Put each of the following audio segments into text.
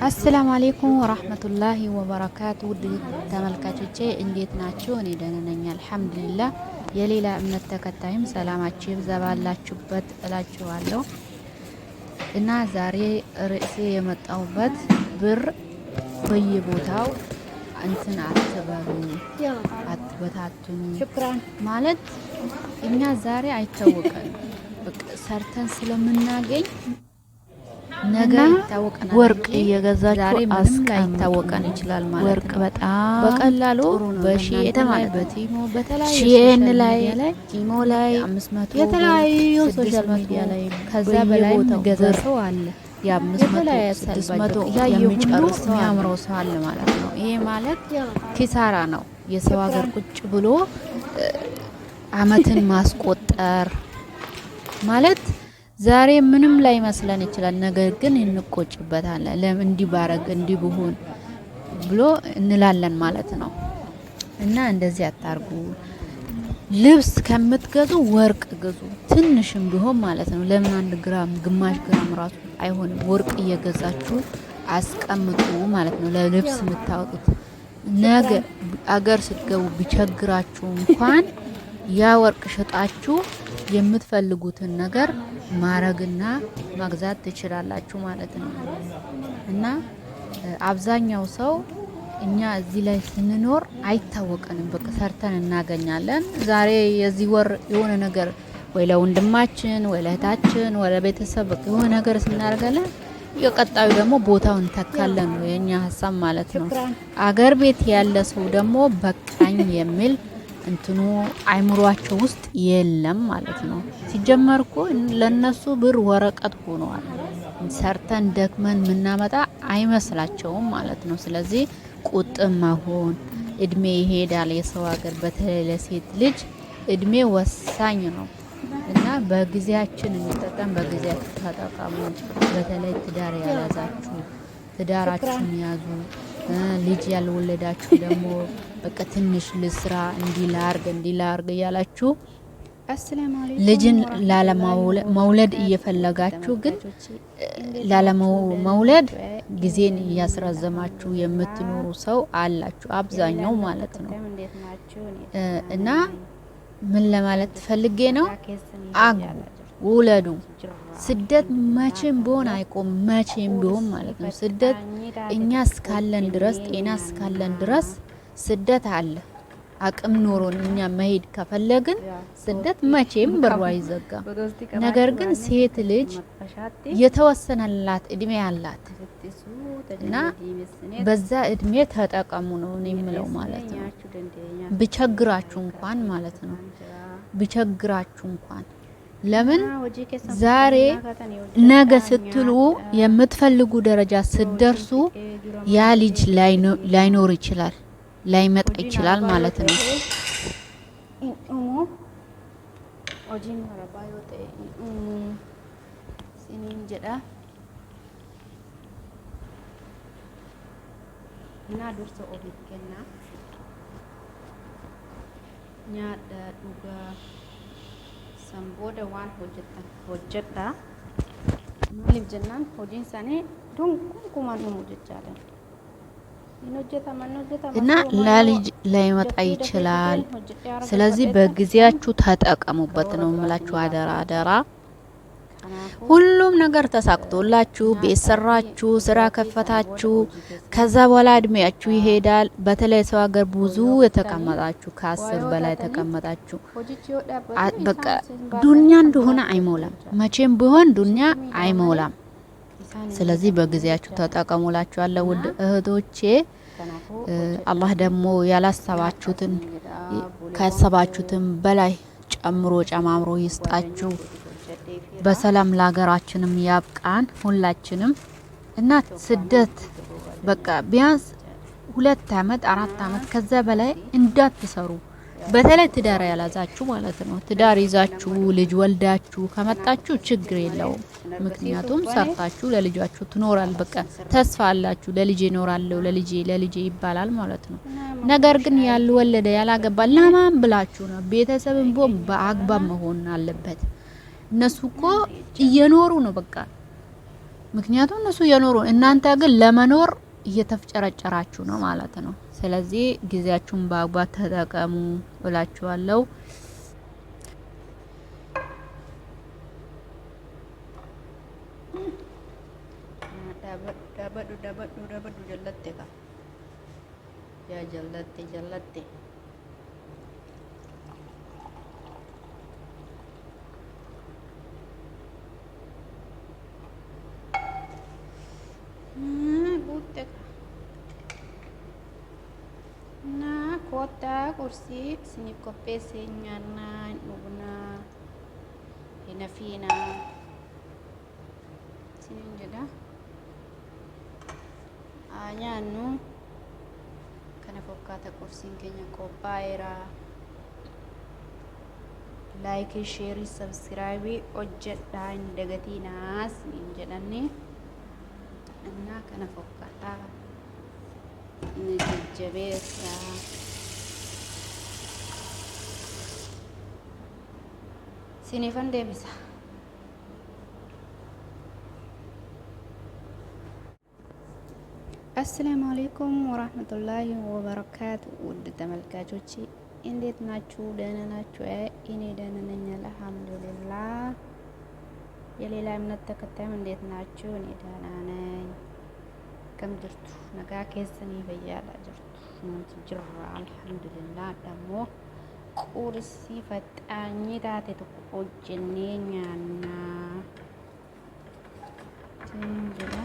አሰላሙ አለይኩም ወራህመቱላሂ ወበረካቱ። ውድ ተመልካቾቼ እንዴት ናችሁ? እኔ ደህና ነኝ አልሐምዱሊላህ። የሌላ እምነት ተከታይም ሰላማችሁ ይብዛ ባላችሁበት እላችኋለሁ። እና ዛሬ ርዕሴ የመጣሁበት ብር በየቦታው እንትን አትበሉ፣ አትበታትኑ ማለት እኛ ዛሬ አይታወቀን ሰርተን ስለምናገኝ ነገ ይታወቀናል። ወርቅ እየገዛችሁ አስቀምጣይታወቀን ይችላል ማለት ወርቅ በጣም በቀላሉ በሺኤን ላይ በቲሞ በተለያዩ ሺኤን ላይ ቲሞ ላይ 500 የተለያዩ ሶሻል ሚዲያ ላይ ከዛ በላይ ገዛው አለ። ያ500 600 የሚጨርስ ሰው የሚያምረው ሰው አለ ማለት ነው። ይሄ ማለት ኪሳራ ነው። የሰው ሀገር ቁጭ ብሎ አመትን ማስቆጠር ማለት ዛሬ ምንም ላይ መስለን ይችላል። ነገር ግን እንቆጭበታለን። ለምን እንዲህ ባረግ እንዲህ ብሆን ብሎ እንላለን ማለት ነው። እና እንደዚህ አታርጉ። ልብስ ከምትገዙ ወርቅ ግዙ፣ ትንሽም ቢሆን ማለት ነው። ለምን 1 ግራም ግማሽ ግራም ራሱ አይሆንም ወርቅ እየገዛችሁ አስቀምጡ ማለት ነው። ለልብስ የምታወጡት ነገ አገር ስትገቡ ቢቸግራችሁ እንኳን ያ ወርቅ ሸጣችሁ የምትፈልጉትን ነገር ማረግና መግዛት ትችላላችሁ ማለት ነው። እና አብዛኛው ሰው እኛ እዚህ ላይ ስንኖር አይታወቀንም። በቃ ሰርተን እናገኛለን። ዛሬ የዚህ ወር የሆነ ነገር ወይ ለወንድማችን ወይ ለእህታችን ወይ ለቤተሰብ የሆነ ነገር ስናደርጋለን፣ የቀጣዩ ደግሞ ቦታውን ተካለን ነው የኛ ሀሳብ ማለት ነው። አገር ቤት ያለ ሰው ደግሞ በቃኝ የሚል እንትኑ አይምሯቸው ውስጥ የለም ማለት ነው። ሲጀመርኩ ለነሱ ብር ወረቀት ሆኗል። ሰርተን ደክመን ምናመጣ አይመስላቸውም ማለት ነው። ስለዚህ ቁጥብ መሆን እድሜ ይሄዳል። የሰው ሀገር በተለይ ለሴት ልጅ እድሜ ወሳኝ ነው እና በጊዜያችን እንጠቀም፣ በጊዜያችሁ ተጠቀሙ። በተለይ ትዳር ያላዛችሁ ትዳራችሁን ያዙ። ልጅ ያልወለዳችሁ ደግሞ በቃ ትንሽ ልስራ እንዲላርግ እያላችሁ ልጅን ላለመውለድ እየፈለጋችሁ ግን ላለመውለድ ጊዜን እያስራዘማችሁ የምትኖሩ ሰው አላችሁ፣ አብዛኛው ማለት ነው። እና ምን ለማለት ፈልጌ ነው? አግቡ፣ ውለዱ። ስደት መቼም ቢሆን አይቆም፣ መቼም ቢሆን ማለት ነው። ስደት እኛ እስካለን ድረስ ጤና እስካለን ድረስ ስደት አለ። አቅም ኖሮን እኛ መሄድ ከፈለግን ስደት መቼም በሩ አይዘጋም። ነገር ግን ሴት ልጅ የተወሰነላት እድሜ አላት እና በዛ እድሜ ተጠቀሙ ነው የምለው ማለት ነው። ቢቸግራችሁ እንኳን ማለት ነው፣ ቢቸግራችሁ እንኳን ለምን ዛሬ ነገ ስትሉ የምትፈልጉ ደረጃ ስትደርሱ ያ ልጅ ላይኖር ይችላል፣ ላይመጣ ይችላል ማለት ነው። እና ዱርሶ ኦቢከና nyaada dhuga sanbooda waan hojjedha maaliif jennaan hojiin isaanii dunkumaan himu jechaadha እና ለልጅ ላይመጣ ይችላል። ስለዚህ በጊዜያችሁ ተጠቀሙበት ነው የምላችሁ። አደራ ሁሉም ነገር ተሳክቶላችሁ ቤት ሰራችሁ፣ ስራ ከፈታችሁ፣ ከዛ በኋላ እድሜያችሁ ይሄዳል። በተለይ ሰው ሀገር ብዙ የተቀመጣችሁ ከ10 በላይ ተቀመጣችሁ በቃ ዱንያ እንደሆነ አይሞላም፣ መቼም ቢሆን ዱንያ አይሞላም። ስለዚህ በጊዜያችሁ ተጠቀሙላችኋለሁ ውድ እህቶቼ። አላህ ደግሞ ያላሰባችሁትን ካሰባችሁትን በላይ ጨምሮ ጨማምሮ ይስጣችሁ። በሰላም ለሀገራችንም ያብቃን ሁላችንም። እና ስደት በቃ ቢያንስ 2 አመት 4 አመት ከዛ በላይ እንዳትሰሩ። በተለይ ትዳር ያላዛችሁ ማለት ነው። ትዳር ይዛችሁ ልጅ ወልዳችሁ ከመጣችሁ ችግር የለውም። ምክንያቱም ሰርታችሁ ለልጃችሁ ትኖራል። በቃ ተስፋ አላችሁ፣ ለልጄ እኖራለሁ፣ ለልጄ ይባላል ማለት ነው። ነገር ግን ያልወለደ ያላገባ ለማን ብላችሁ ነው? ቤተሰብን ቢሆን በአግባብ መሆን አለበት። እነሱ እኮ እየኖሩ ነው። በቃ ምክንያቱም እነሱ የኖሩ እናንተ ግን ለመኖር እየተፍጨረጨራችሁ ነው ማለት ነው። ስለዚህ ጊዜያችሁን በአግባብ ተጠቀሙ እላችኋለሁ። ዳበዱ ጀለቴ ጋ ያ ጀለቴ butte na kota kursi sini koppe senyana nubuna hinafina sini jeda nyaannu kana fakkaata kursiin keenya qophaa'eera. Laayikii, sheerii, sabsiraayibii hojjedhaa hin dagatiinaas niin jedhanne እና kana fakkaata inni jajjabeessa sinifan deebisa. አሰላሙ አለይኩም ወራህመቱላሂ ወበረካቱ። ውድ ተመልካቾቼ እንዴት ናችሁ? ደህና ናችሁ? እኔ ደህና ነኝ አልሐምዱሊላህ። የሌላ እምነት ተከታይም እንዴት ናችሁ? እኔ ደህና ነኝ። ከም ጅርቱ ነጋ keessanii fayyaadha jirtu nuti jirra alhamdulillah. ደግሞ ቁርሲ ፈጣኝ ታቴ tokko hojjennee nyaanna jira.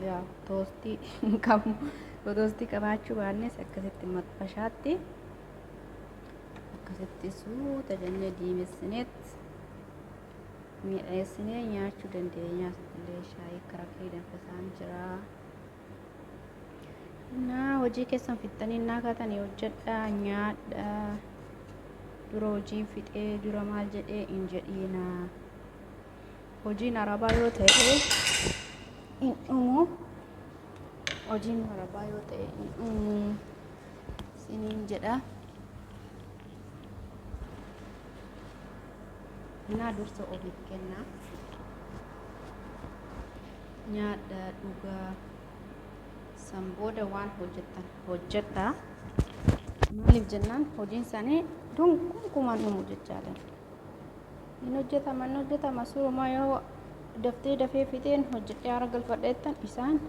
yaa toostii toostii qabaachuu baannes akkasitti maxxashaatti akkasitti suuta jennee diimessineet mi'eessinee nyaachuu dandeenya. Illee shaayii karakee danfisaan jira. Na hojii keessan fixxanii naa kaatanii hojjedhaa nyaadha. Dura hojiin fixee dura maal jedhee hin jedhiina. Hojiin arabaa yoo ta'e hin dhumu. Hojiin arabaa yoo ta'e hin dhumu siniin jedha. Na dursa ofiif kenna. Nyaadha dhugaa san booda waan hojjettan hojjedha. Maaliif jennaan hojiin isaanii gonkumaan dhumu jechaadha. Hin hojjetama suuruma yoo dafee fixeen hojjedhee haara galfadheettan isaan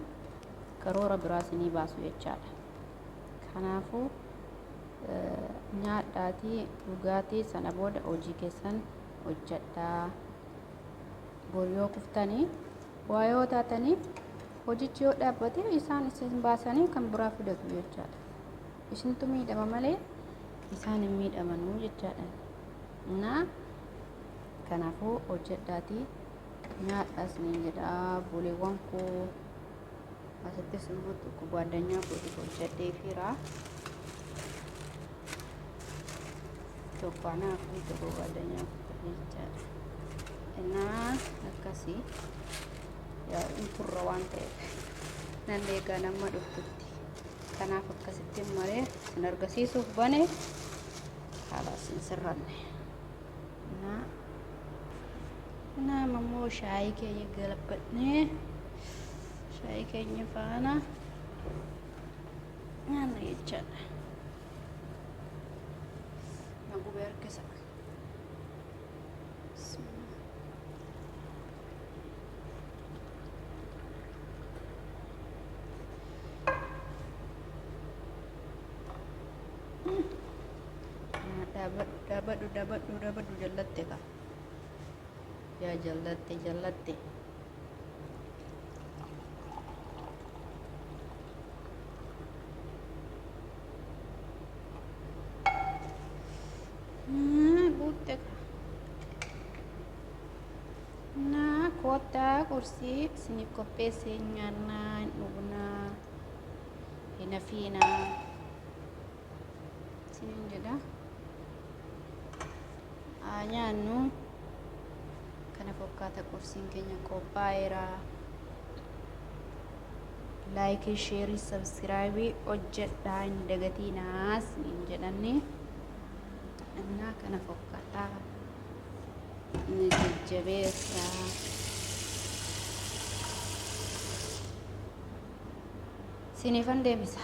karoora biraa isinii baasu jechaadha. Kanaafuu nyaadhaatii dhugaatii sana booda hojii keessan hojjedhaa. Bor yoo kuftanii waa yoo taatanii hojichi yoo dhaabbate isaan isin baasanii kan biraa fidatu jechaadha. Isintu miidhama malee isaan hin miidhamanuu jechaadha. Na kanaafuu hojjedhaatii nyaadhaas niin jedhaa. Buleewwan koo asitti simbuutu ጓደኛ ጎዲ hojjedhee firaa tokkana fi tokko ጓደኛ jechaadha. እና akkasii yaa inturra waan ta'eef nan eegaa nama dhuftutti. Kanaaf akkasitti maree sin argisiisuuf bane haalaas hin sirranne. Na mammoo shaayii keenya galabadhee shaayii keenya faana nyaanna jechaadha. Na gubee harkisa. Dabadu jallate ka ya jallate butte ka na kota kursi sini koppe senyana nubuna hinafina sini jeda nyaannu kana fakkaata kursiin keenya qophaa'eera. Laayikii, sheerii, sabsiraayibii hojjedhaa hin dagatiinaas niin jedhanne እና kana fakkaata inni jajjabeessa Sinifan deebisa.